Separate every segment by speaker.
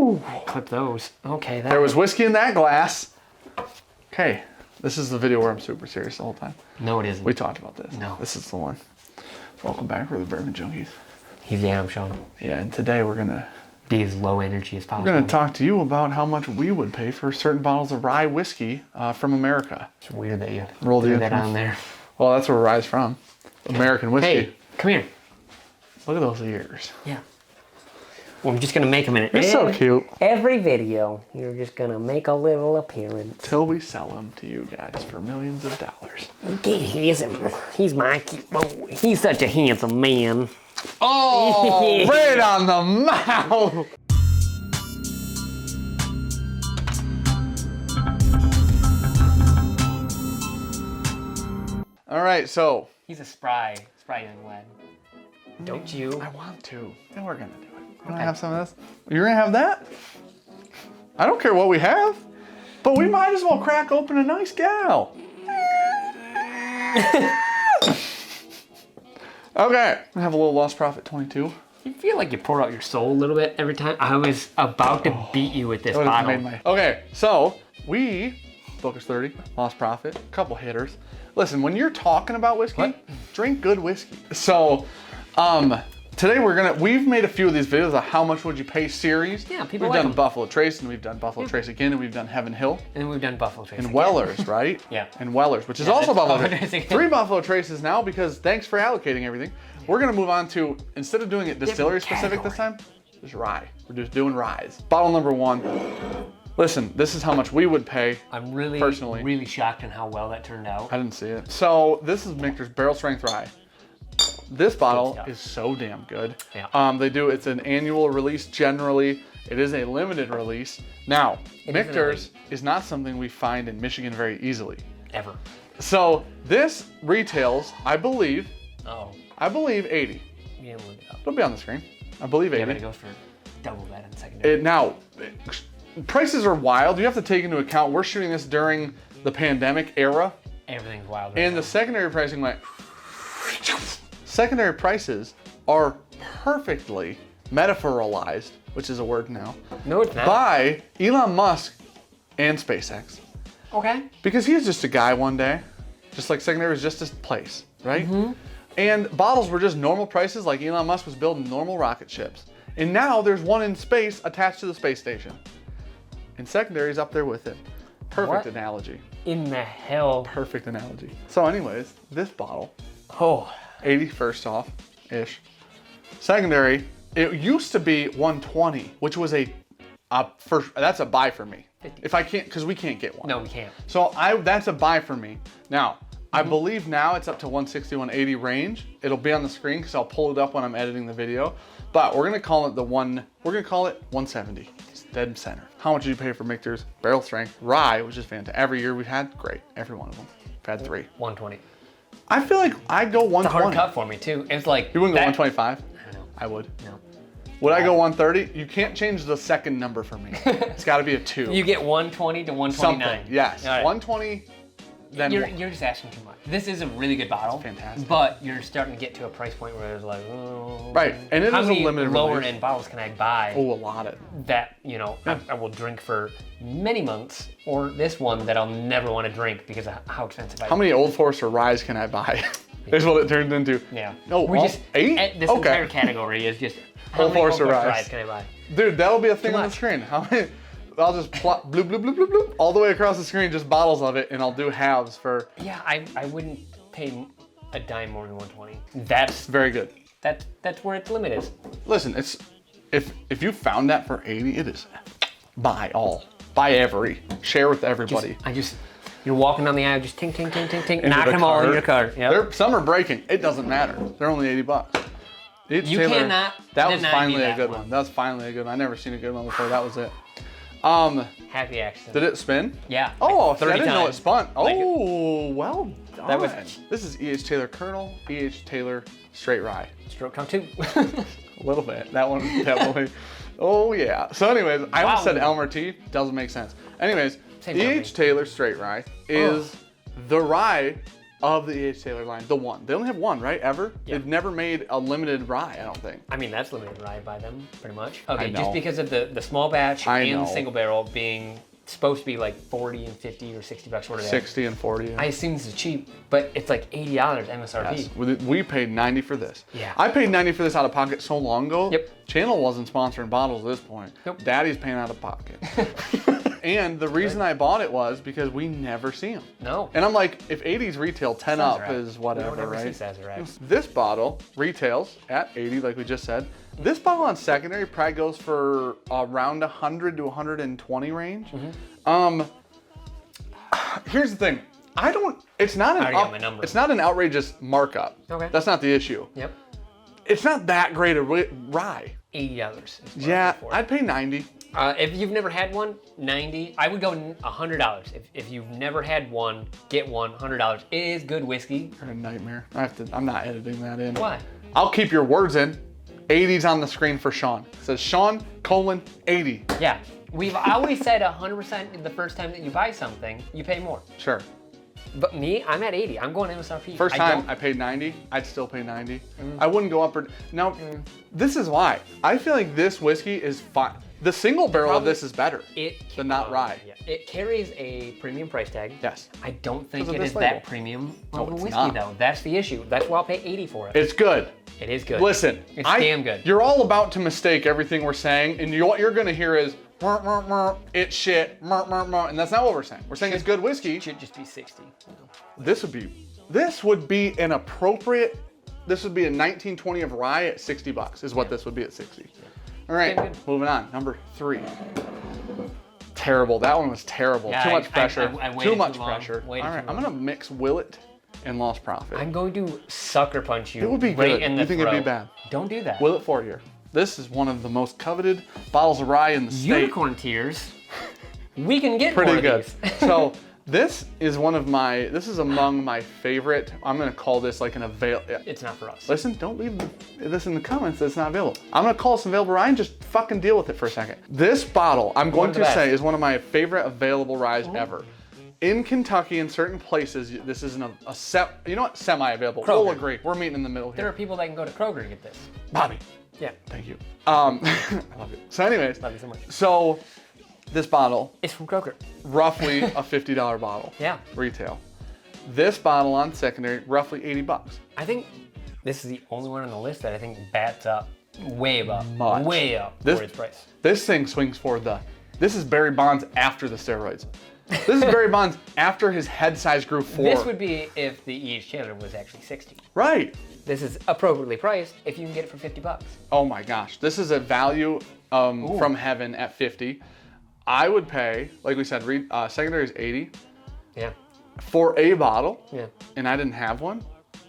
Speaker 1: Woo!
Speaker 2: Clip those. Okay.
Speaker 1: There was whiskey in that glass. Okay, this is the video where I'm super serious the whole time.
Speaker 2: No, it isn't.
Speaker 1: We talked about this.
Speaker 2: No.
Speaker 1: This is the one. Welcome back for the Bourbon Junkies.
Speaker 2: He's the Adam Sean.
Speaker 1: Yeah, and today we're gonna
Speaker 2: Be as low energy as possible.
Speaker 1: We're going to talk to you about how much we would pay for certain bottles of rye whiskey from America.
Speaker 2: It's weird that you
Speaker 1: Roll
Speaker 2: threw that on there.
Speaker 1: Well, that's where rye's from. American whiskey.
Speaker 2: Hey, come here.
Speaker 1: Look at those ears.
Speaker 2: Yeah. Well, I'm just going to make them in it.
Speaker 1: They're so cute.
Speaker 2: Every video, you're just going to make a little appearance.
Speaker 1: Till we sell them to you guys for millions of dollars.
Speaker 2: He's my cute boy. He's such a handsome man.
Speaker 1: Oh, right on the mouth. All right, so.
Speaker 2: He's a spry young lad. Don't you?
Speaker 1: I want to. Then we're gonna do it. Can I have some of this? You're gonna have that? I don't care what we have, but we might as well crack open a nice gal. Okay, I have a little lost profit 22.
Speaker 2: You feel like you pour out your soul a little bit every time. I was about to beat you with this bottle.
Speaker 1: Okay, so we, Focus 30, lost profit, a couple hitters. Listen, when you're talking about whiskey, drink good whiskey. So, today we've made a few of these videos of how much would you pay series.
Speaker 2: Yeah, people
Speaker 1: We've
Speaker 2: like
Speaker 1: done
Speaker 2: them.
Speaker 1: Buffalo Trace, and we've done Buffalo Trace again, and we've done Heaven Hill.
Speaker 2: And then we've done Buffalo Trace.
Speaker 1: And Wellers, right?
Speaker 2: Yeah.
Speaker 1: And Wellers, which is also
Speaker 2: that's
Speaker 1: Buffalo
Speaker 2: Buffalo
Speaker 1: Trace.
Speaker 2: Trace.
Speaker 1: 3 Buffalo Traces now because thanks for allocating everything. We're gonna move on to, instead of doing it distillery specific this time, just rye. We're just doing ryes. Bottle number 1. Listen, this is how much we would pay.
Speaker 2: I'm really,
Speaker 1: personally,
Speaker 2: really shocked on how well that turned out.
Speaker 1: I didn't see it. So this is MICHTERS Barrel Strength Rye. This bottle is so damn good.
Speaker 2: Yeah.
Speaker 1: It's an annual release generally. It is a limited release. Now, MICHTERS is not something we find in Michigan very easily.
Speaker 2: Ever.
Speaker 1: So this retails, I believe 80.
Speaker 2: You didn't look it up.
Speaker 1: It'll be on the screen. I believe 80.
Speaker 2: Yeah, but it goes for double that in secondary.
Speaker 1: Prices are wild. You have to take into account we're shooting this during the pandemic era.
Speaker 2: Everything's wild.
Speaker 1: And the secondary pricing went. Secondary prices are perfectly metaphoralized, which is a word now,
Speaker 2: no, it's not.
Speaker 1: by Elon Musk and SpaceX.
Speaker 2: Okay.
Speaker 1: Because he was just a guy one day, just like secondary was just a place, right? Mm-hmm. And bottles were just normal prices, like Elon Musk was building normal rocket ships. And now there's one in space attached to the space station. And secondary is up there with it. Perfect analogy.
Speaker 2: In the hell?
Speaker 1: Perfect analogy. So anyways, this bottle, 80 first off, ish. Secondary, it used to be 120, which was that's a buy for me.
Speaker 2: 50.
Speaker 1: If I can't, because we can't get one.
Speaker 2: No, we can't.
Speaker 1: So that's a buy for me. Now, I believe now it's up to 160, 180 range. It'll be on the screen because I'll pull it up when I'm editing the video. But we're gonna call it we're gonna call it 170. It's dead center. How much did you pay for MICHTERS Barrel Strength Rye, which is fantastic. Every year we've had, great. Every one of them. We've had 3.
Speaker 2: 120.
Speaker 1: I feel like I'd go 120.
Speaker 2: It's a hard cut for me too. It's like
Speaker 1: you wouldn't go 125?
Speaker 2: I don't know.
Speaker 1: I would.
Speaker 2: No.
Speaker 1: Would I go 130? You can't change the second number for me. It's got to be a 2.
Speaker 2: You get 120 to 129.
Speaker 1: Something. Yes.
Speaker 2: Right.
Speaker 1: 120. Then
Speaker 2: you're just asking too much. This is a really good bottle.
Speaker 1: It's fantastic.
Speaker 2: But you're starting to get to a price point where it's like, oh.
Speaker 1: Right. And it
Speaker 2: how
Speaker 1: is
Speaker 2: many
Speaker 1: a limited
Speaker 2: lower
Speaker 1: release.
Speaker 2: end bottles can I buy?
Speaker 1: Oh, a lot of.
Speaker 2: That I will drink for many months, or this one that I'll never want to drink because of how expensive.
Speaker 1: How many Old Forester Ryes can I buy? Is what it turned into.
Speaker 2: Yeah.
Speaker 1: No,
Speaker 2: we just
Speaker 1: 8.
Speaker 2: This entire category is just how
Speaker 1: Old
Speaker 2: many
Speaker 1: Forester
Speaker 2: Old Forester
Speaker 1: Ryes
Speaker 2: Ryes can I buy?
Speaker 1: Dude, that'll be a thing
Speaker 2: Too
Speaker 1: on the
Speaker 2: much.
Speaker 1: screen. How many? I'll just plot bloop, bloop, bloop, bloop, bloop, all the way across the screen, just bottles of it, and I'll do halves for.
Speaker 2: Yeah, I wouldn't pay a dime more than 120. That's
Speaker 1: Very good.
Speaker 2: that's where its limit is.
Speaker 1: Listen, it's if you found that for 80, it is buy all, buy every, share with everybody.
Speaker 2: You're walking down the aisle, just ting, ting, ting, ting, ting,
Speaker 1: Into
Speaker 2: knocking
Speaker 1: the
Speaker 2: them all in
Speaker 1: cart.
Speaker 2: your cart. Yep.
Speaker 1: Some are breaking. It doesn't matter. They're only $80.
Speaker 2: You cannot
Speaker 1: That was
Speaker 2: deny
Speaker 1: finally
Speaker 2: me
Speaker 1: a
Speaker 2: that
Speaker 1: good
Speaker 2: one.
Speaker 1: one. That was finally a good one. I never seen a good one before. That was it.
Speaker 2: Happy accident.
Speaker 1: Did it spin?
Speaker 2: Yeah.
Speaker 1: Oh,
Speaker 2: like
Speaker 1: see, I
Speaker 2: 30
Speaker 1: didn't know it
Speaker 2: times.
Speaker 1: spun.
Speaker 2: Like it.
Speaker 1: Oh, well done.
Speaker 2: That was-
Speaker 1: This is E.H. Taylor Colonel, E.H. Taylor Straight Rye.
Speaker 2: Stroke count 2.
Speaker 1: A little bit. That one definitely. Oh, yeah. So anyways, I almost said Elmer T. Doesn't make sense. Anyways,
Speaker 2: Same
Speaker 1: E.H.
Speaker 2: company.
Speaker 1: Taylor Straight Rye is the rye of the E.H. Taylor line. The one. They only have one, right? Ever?
Speaker 2: Yeah.
Speaker 1: They've never made a limited rye, I don't think.
Speaker 2: I mean, that's limited rye by them, pretty much. Okay,
Speaker 1: know.
Speaker 2: just because of the small batch
Speaker 1: I
Speaker 2: and
Speaker 1: know.
Speaker 2: the single barrel being supposed to be like 40 and 50 or 60 bucks, what are they?
Speaker 1: 60 and 40.
Speaker 2: I assume this is cheap, but it's like $80 MSRP.
Speaker 1: Yes. We paid 90 for this.
Speaker 2: Yeah.
Speaker 1: I paid 90 for this out of pocket so long ago.
Speaker 2: Yep.
Speaker 1: Channel wasn't sponsoring bottles at this point.
Speaker 2: Nope.
Speaker 1: Daddy's paying out of pocket. And the reason I bought it was because we never see them.
Speaker 2: No.
Speaker 1: And I'm like, if 80s retail 10 up
Speaker 2: Sazerac.
Speaker 1: is whatever,
Speaker 2: We don't ever
Speaker 1: right?
Speaker 2: see Sazerac.
Speaker 1: This bottle retails at 80, like we just said. This bottle on secondary probably goes for around 100 to 120 range. Here's the thing. It's not
Speaker 2: I already got my number.
Speaker 1: it's not an outrageous markup.
Speaker 2: Okay.
Speaker 1: That's not the issue.
Speaker 2: Yep.
Speaker 1: It's not that great a rye.
Speaker 2: $80. is what
Speaker 1: Yeah,
Speaker 2: I'm for.
Speaker 1: I'd pay 90.
Speaker 2: If you've never had one, 90. I would go $100. If you've never had one, get one, $100. It is good whiskey.
Speaker 1: You're a nightmare. I'm not editing that in.
Speaker 2: Why?
Speaker 1: I'll keep your words in. 80's on the screen for Sean. It says Sean, 80.
Speaker 2: Yeah. We've always said 100% the first time that you buy something, you pay more.
Speaker 1: Sure.
Speaker 2: But me, I'm at 80. I'm going MSRP.
Speaker 1: First time I paid 90, I'd still pay 90. I wouldn't go up or now. This is why I feel like this whiskey is fine. The single barrel of this is better than not rye.
Speaker 2: Yeah. It carries a premium price tag.
Speaker 1: Yes.
Speaker 2: I don't think
Speaker 1: Because of
Speaker 2: it
Speaker 1: this
Speaker 2: is
Speaker 1: label.
Speaker 2: that premium
Speaker 1: No,
Speaker 2: of a
Speaker 1: it's
Speaker 2: whiskey
Speaker 1: not.
Speaker 2: though. That's the issue. That's why I'll pay 80 for it.
Speaker 1: It's good.
Speaker 2: It is good.
Speaker 1: Listen,
Speaker 2: It's damn good.
Speaker 1: You're all about to mistake everything we're saying, and what you're gonna hear is "Mur, mur, mur, it's shit, mur, mur, mur," and that's not what we're saying. We're saying it's good whiskey.
Speaker 2: It should just be 60.
Speaker 1: This would be an appropriate. This would be a 1920 of rye at 60 bucks. Is what this would be at 60. All right,
Speaker 2: Good.
Speaker 1: moving on. Number 3. Terrible. That one was terrible.
Speaker 2: Yeah,
Speaker 1: too much
Speaker 2: I
Speaker 1: pressure.
Speaker 2: waited
Speaker 1: Too
Speaker 2: too
Speaker 1: much
Speaker 2: long.
Speaker 1: pressure.
Speaker 2: Waited
Speaker 1: All right,
Speaker 2: too
Speaker 1: I'm
Speaker 2: long.
Speaker 1: gonna mix Willet and Lost Profit.
Speaker 2: I'm going to sucker punch you.
Speaker 1: It would be
Speaker 2: right
Speaker 1: good.
Speaker 2: in the
Speaker 1: You think it'd be
Speaker 2: throat.
Speaker 1: bad?
Speaker 2: Don't do that.
Speaker 1: Willet 4 year. This is one of the most coveted bottles of rye in the state.
Speaker 2: Unicorn tears. We can get
Speaker 1: Pretty
Speaker 2: more
Speaker 1: good.
Speaker 2: of these.
Speaker 1: So this is this is among my favorite. I'm gonna call this like an avail.
Speaker 2: It's not for us.
Speaker 1: Listen, don't leave this in the comments that it's not available. I'm gonna call this available rye and just fucking deal with it for a second. This bottle, I'm going
Speaker 2: of the
Speaker 1: to
Speaker 2: best.
Speaker 1: say, is one of my favorite available ryes ever. In Kentucky, in certain places, this isn't semi-available.
Speaker 2: Kroger.
Speaker 1: We'll agree. We're meeting in the middle
Speaker 2: There
Speaker 1: here.
Speaker 2: are people that can go to Kroger to get this.
Speaker 1: Bobby,
Speaker 2: Yeah.
Speaker 1: thank you. I love you. So anyways,
Speaker 2: Love you so much.
Speaker 1: so this bottle,
Speaker 2: It's from Kroger.
Speaker 1: roughly a $50 bottle.
Speaker 2: Yeah.
Speaker 1: Retail. This bottle on secondary, roughly 80 bucks.
Speaker 2: I think this is the only one on the list that I think bats up way up,
Speaker 1: Much.
Speaker 2: way up
Speaker 1: This-
Speaker 2: for its price.
Speaker 1: This thing swings for this is Barry Bonds after the steroids. This is Barry Bonds after his head size grew 4.
Speaker 2: This would be if the E.H. Taylor was actually 60.
Speaker 1: Right.
Speaker 2: This is appropriately priced if you can get it for 50 bucks.
Speaker 1: Oh my gosh. This is a value from heaven at 50. I would pay, like we said, secondary is 80
Speaker 2: Yeah.
Speaker 1: for a bottle.
Speaker 2: Yeah.
Speaker 1: And I didn't have one.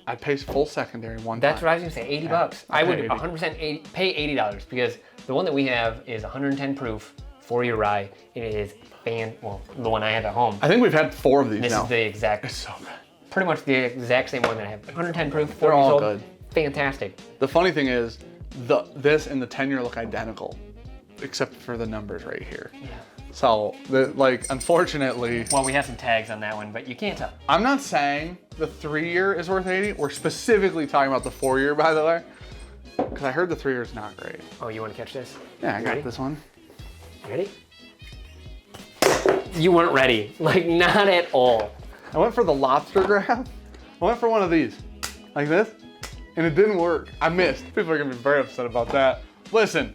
Speaker 1: I'd pay full secondary one
Speaker 2: That's
Speaker 1: time.
Speaker 2: what I was gonna say, 80 bucks.
Speaker 1: I'd
Speaker 2: I would
Speaker 1: pay 80.
Speaker 2: 100% pay $80 because the one that we have is 110 proof, 4-year rye. It is the one I have at home.
Speaker 1: I think we've had 4 of these
Speaker 2: This
Speaker 1: now.
Speaker 2: is the exact,
Speaker 1: It's so good.
Speaker 2: pretty much the exact same one that I have. 110 proof, 4
Speaker 1: They're
Speaker 2: years
Speaker 1: all
Speaker 2: old.
Speaker 1: good.
Speaker 2: Fantastic.
Speaker 1: The funny thing is, this and the 10-year look identical, except for the numbers right here.
Speaker 2: Yeah.
Speaker 1: So, unfortunately,
Speaker 2: Well, we have some tags on that one, but you can't tell.
Speaker 1: I'm not saying the 3-year is worth 80. We're specifically talking about the 4-year, by the way, because I heard the 3-year is not great.
Speaker 2: Oh, you want to catch this?
Speaker 1: Yeah, I got
Speaker 2: Ready?
Speaker 1: this one.
Speaker 2: Ready? You weren't ready. Like, not at all.
Speaker 1: I went for the lobster grab. I went for one of these, like this, and it didn't work. I missed. People are gonna be very upset about that. Listen.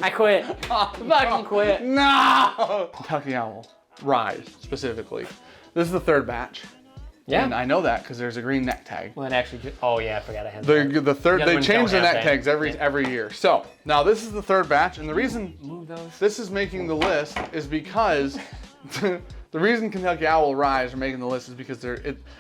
Speaker 2: I quit. Fucking quit.
Speaker 1: No! Kentucky Owl, Rise specifically. This is the 3rd batch.
Speaker 2: Yeah.
Speaker 1: And I know that because there's a green neck tag.
Speaker 2: Well, it actually, oh yeah, I forgot I had that.
Speaker 1: The third,
Speaker 2: The other
Speaker 1: they
Speaker 2: ones
Speaker 1: change the
Speaker 2: don't have
Speaker 1: neck
Speaker 2: that.
Speaker 1: tags every year. So now this is the 3rd batch, and the reason
Speaker 2: Move those.
Speaker 1: this is making the list is because the reason Kentucky Owl Rise are making the list is because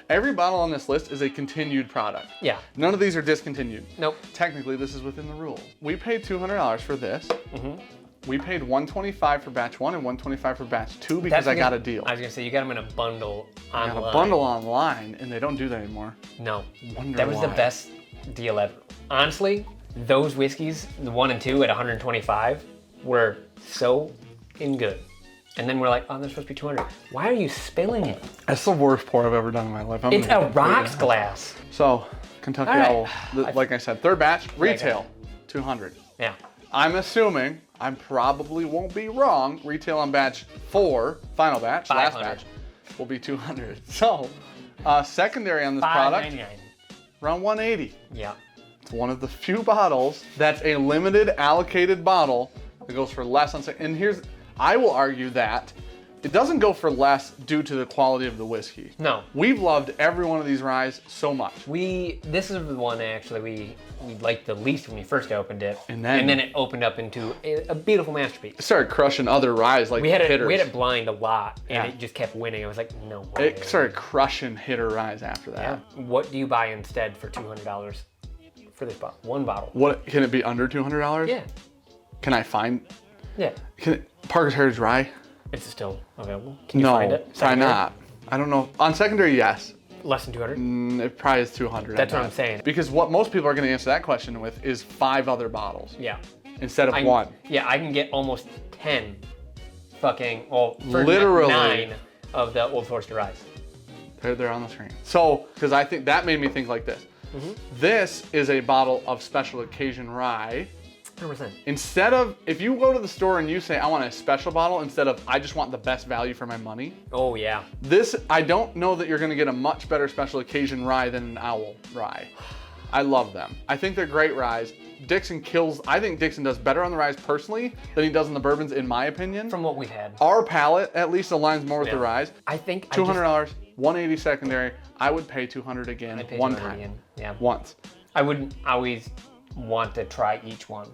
Speaker 1: every bottle on this list is a continued product.
Speaker 2: Yeah.
Speaker 1: None of these are discontinued.
Speaker 2: Nope.
Speaker 1: Technically, this is within the rule. We paid $200 for this.
Speaker 2: Mm-hmm.
Speaker 1: We paid $125 for batch 1 and $125 for batch 2 because I got a deal.
Speaker 2: I was gonna say you got them in a bundle
Speaker 1: I
Speaker 2: online.
Speaker 1: got a bundle online, and they don't do that anymore.
Speaker 2: No.
Speaker 1: Wonder
Speaker 2: That was the
Speaker 1: why.
Speaker 2: best deal ever. Honestly, those whiskeys, the 1 and 2 at 125, were so good. And then we're like, oh, there's supposed to be 200. Why are you spilling it?
Speaker 1: That's the worst pour I've ever done in my life.
Speaker 2: It's a rocks glass.
Speaker 1: So, Kentucky
Speaker 2: All right.
Speaker 1: Owl, like I said, third batch, retail, 200.
Speaker 2: Yeah.
Speaker 1: I'm assuming, I probably won't be wrong, retail on batch 4, final batch, last
Speaker 2: 500.
Speaker 1: batch, will be 200. So, secondary on this product,
Speaker 2: $5.99.
Speaker 1: around 180.
Speaker 2: Yeah.
Speaker 1: It's one of the few bottles that's a limited allocated bottle that goes for less on second. And here's, I will argue that it doesn't go for less due to the quality of the whiskey.
Speaker 2: No.
Speaker 1: We've loved every one of these ryes so much.
Speaker 2: This is the one actually we liked the least when we first opened it.
Speaker 1: And then
Speaker 2: it opened up into a beautiful masterpiece.
Speaker 1: It started crushing other ryes like
Speaker 2: We had
Speaker 1: hitters.
Speaker 2: it blind a lot, and
Speaker 1: Yeah.
Speaker 2: it just kept winning. I was like, no way.
Speaker 1: It started crushing hitter ryes after that.
Speaker 2: Yeah. What do you buy instead for $200 for this bottle? One bottle.
Speaker 1: What, can it be under $200?
Speaker 2: Yeah.
Speaker 1: Can I find,
Speaker 2: Yeah.
Speaker 1: Parker's Heritage Rye?
Speaker 2: Is it still available? Can you
Speaker 1: No,
Speaker 2: find it?
Speaker 1: probably
Speaker 2: Secondary?
Speaker 1: not. I don't know. On secondary, yes.
Speaker 2: Less than 200?
Speaker 1: It probably is 200.
Speaker 2: That's
Speaker 1: I
Speaker 2: what I'm
Speaker 1: bet.
Speaker 2: saying.
Speaker 1: Because what most people are going to answer that question with is 5 other bottles
Speaker 2: Yeah.
Speaker 1: instead of 1.
Speaker 2: Yeah, I can get almost 10 fucking, well, for
Speaker 1: Literally.
Speaker 2: 9 of the Old Forester Ryes.
Speaker 1: They're on the screen. So, because I think that made me think like this. This is a bottle of special occasion rye.
Speaker 2: 100%.
Speaker 1: Instead of, if you go to the store and you say, I want a special bottle, instead of, I just want the best value for my money,
Speaker 2: Oh, yeah.
Speaker 1: this, I don't know that you're gonna get a much better special occasion rye than an Owl rye. I love them. I think they're great ryes. I think Dixon does better on the ryes personally than he does on the bourbons, in my opinion.
Speaker 2: From what we've had.
Speaker 1: Our palate at least aligns more with
Speaker 2: Yeah.
Speaker 1: the ryes.
Speaker 2: I think
Speaker 1: $200, 180 secondary. I would pay 200 again,
Speaker 2: I'd pay
Speaker 1: one
Speaker 2: 200
Speaker 1: time,
Speaker 2: again. Yeah.
Speaker 1: once.
Speaker 2: I wouldn't always want to try each one.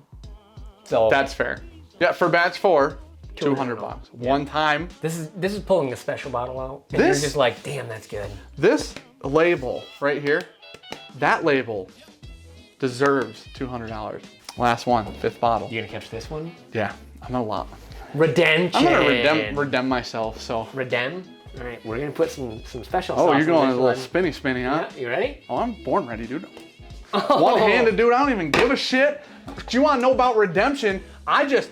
Speaker 2: So
Speaker 1: That's fair. Yeah, for batch 4, 200
Speaker 2: $200.
Speaker 1: bucks.
Speaker 2: Yeah.
Speaker 1: One time.
Speaker 2: this is pulling a special bottle out. And
Speaker 1: This-
Speaker 2: you're just like, damn, that's good.
Speaker 1: This label right here, that label deserves $200. Last one, 5th bottle.
Speaker 2: You gonna catch this one?
Speaker 1: Yeah, I'm gonna lot.
Speaker 2: Redemption.
Speaker 1: I'm gonna redem myself. So.
Speaker 2: Redem. All right, we're gonna put some special.
Speaker 1: Oh,
Speaker 2: sauce
Speaker 1: you're
Speaker 2: in
Speaker 1: going a
Speaker 2: this
Speaker 1: little
Speaker 2: one.
Speaker 1: spinny, huh?
Speaker 2: Yeah, you ready?
Speaker 1: Oh, I'm born ready, dude.
Speaker 2: Oh.
Speaker 1: One-handed, dude. I don't even give a shit. Do you want to know about redemption? I just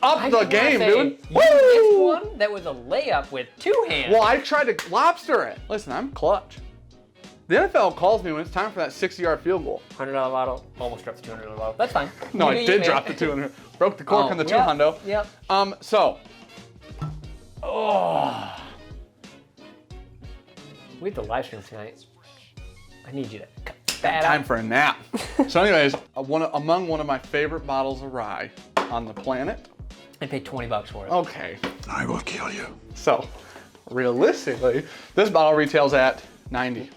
Speaker 1: upped the
Speaker 2: just wanna
Speaker 1: game,
Speaker 2: say,
Speaker 1: dude.
Speaker 2: You missed
Speaker 1: Woo!
Speaker 2: one that was a layup with 2 hands.
Speaker 1: Well, I tried to lobster it. Listen, I'm clutch. The NFL calls me when it's time for that 60-yard field goal.
Speaker 2: $100 bottle. Almost dropped the $200 bottle. That's fine.
Speaker 1: No,
Speaker 2: You
Speaker 1: I
Speaker 2: do
Speaker 1: did
Speaker 2: you,
Speaker 1: drop
Speaker 2: man.
Speaker 1: the 200. Broke the cork on the 2
Speaker 2: yep,
Speaker 1: hundo.
Speaker 2: Yep.
Speaker 1: So. Oh.
Speaker 2: We have the live stream tonight. I need you to cut that
Speaker 1: Time
Speaker 2: out.
Speaker 1: for a nap. So anyways, among one of my favorite bottles of rye on the planet.
Speaker 2: I paid $20 for it.
Speaker 1: Okay.
Speaker 3: I will kill you.
Speaker 1: So, realistically, this bottle retails at 90.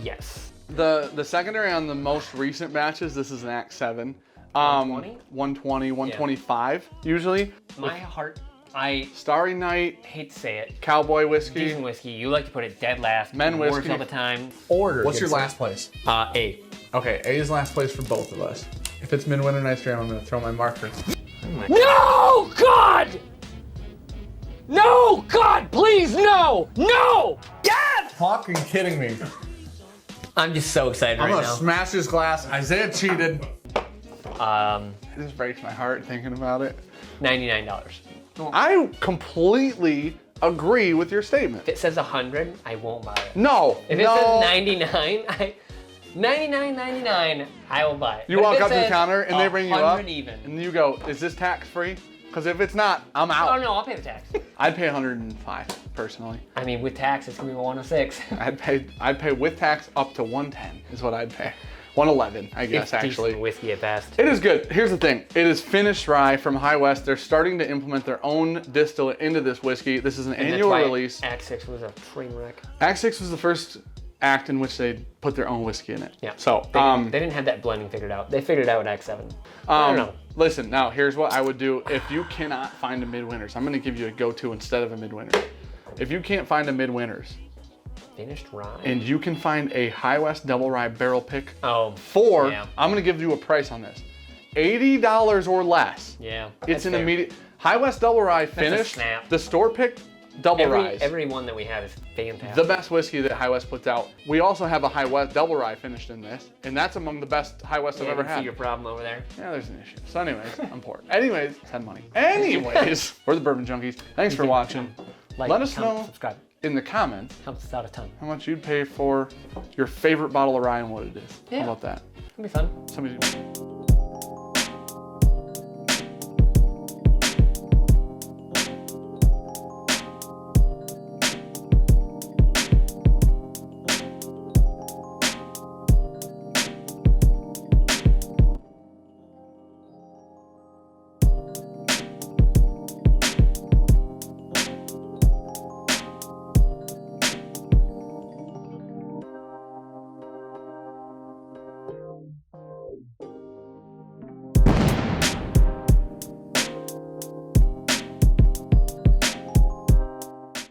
Speaker 2: Yes.
Speaker 1: The secondary on the most recent batches, this is an Act 7.
Speaker 2: 120?
Speaker 1: 120, 125 usually.
Speaker 2: My heart, I
Speaker 1: Starry Night,
Speaker 2: hate to say it.
Speaker 1: Cowboy Whiskey.
Speaker 2: Decent whiskey. You like to put it dead last.
Speaker 1: Men
Speaker 2: Works
Speaker 1: whiskey.
Speaker 2: all the time. Order.
Speaker 4: What's your last place?
Speaker 2: A.
Speaker 4: Okay, A is last place for both of us. If it's Midwinter Night's Dram, I'm gonna throw my marker.
Speaker 2: No, God! No, God, please, no! No! Yes!
Speaker 4: Fucking kidding me.
Speaker 2: I'm just so excited
Speaker 4: I'm
Speaker 2: right
Speaker 4: gonna
Speaker 2: now.
Speaker 4: smash this glass. Isaiah cheated.
Speaker 1: It just breaks my heart thinking about it.
Speaker 2: $99.
Speaker 1: I completely agree with your statement.
Speaker 2: If it says 100, I won't buy it.
Speaker 1: No,
Speaker 2: If it
Speaker 1: no.
Speaker 2: says 99, $99.99, I will buy it.
Speaker 1: You
Speaker 2: But
Speaker 1: walk
Speaker 2: if it
Speaker 1: up to the
Speaker 2: says
Speaker 1: counter and they bring you up,
Speaker 2: 100 even.
Speaker 1: and you go, "Is this tax free?" Because if it's not, I'm out.
Speaker 2: Oh no, I'll pay the tax.
Speaker 1: I'd pay 105 personally.
Speaker 2: I mean, with tax, it's gonna be 106.
Speaker 1: I'd pay with tax up to 110 is what I'd pay. 111, I guess,
Speaker 2: It's
Speaker 1: actually.
Speaker 2: decent whiskey at best.
Speaker 1: It is good. Here's the thing. It is finished rye from High West. They're starting to implement their own distillate into this whiskey. This is an
Speaker 2: And that's
Speaker 1: annual
Speaker 2: why
Speaker 1: release.
Speaker 2: Act 6 was a train wreck.
Speaker 1: Act 6 was the first act in which they put their own whiskey in it.
Speaker 2: Yeah.
Speaker 1: So,
Speaker 2: They didn't have that blending figured out. They figured it out with Act 7. I don't know.
Speaker 1: Listen, now here's what I would do if you cannot find a Midwinters. I'm going to give you a go-to instead of a Midwinter. If you can't find a Midwinters
Speaker 2: Finished rye.
Speaker 1: and you can find a High West Double Rye Barrel Pick
Speaker 2: Oh.
Speaker 1: for,
Speaker 2: Yeah.
Speaker 1: I'm going to give you a price on this. $80 or less.
Speaker 2: Yeah.
Speaker 1: It's
Speaker 2: that's
Speaker 1: an
Speaker 2: fair.
Speaker 1: immediate High West Double Rye finished.
Speaker 2: snap.
Speaker 1: The store pick double rye.
Speaker 2: Every one that we have is fantastic.
Speaker 1: The best whiskey that High West puts out. We also have a High West double rye finished in this, and that's among the best High West I've ever
Speaker 2: I
Speaker 1: had.
Speaker 2: see your problem over there.
Speaker 1: Yeah, there's an issue. So anyways, I'm poor. Anyways, send money. Anyways, we're the Bourbon Junkies. Thanks for watching.
Speaker 2: Like,
Speaker 1: Let us
Speaker 2: comment,
Speaker 1: know
Speaker 2: subscribe.
Speaker 1: in the comments
Speaker 2: Helps us out a ton.
Speaker 1: how much you'd pay for your favorite bottle of rye and what it is.
Speaker 2: Yeah.
Speaker 1: How about that?
Speaker 2: It'll be fun.
Speaker 1: Somebody.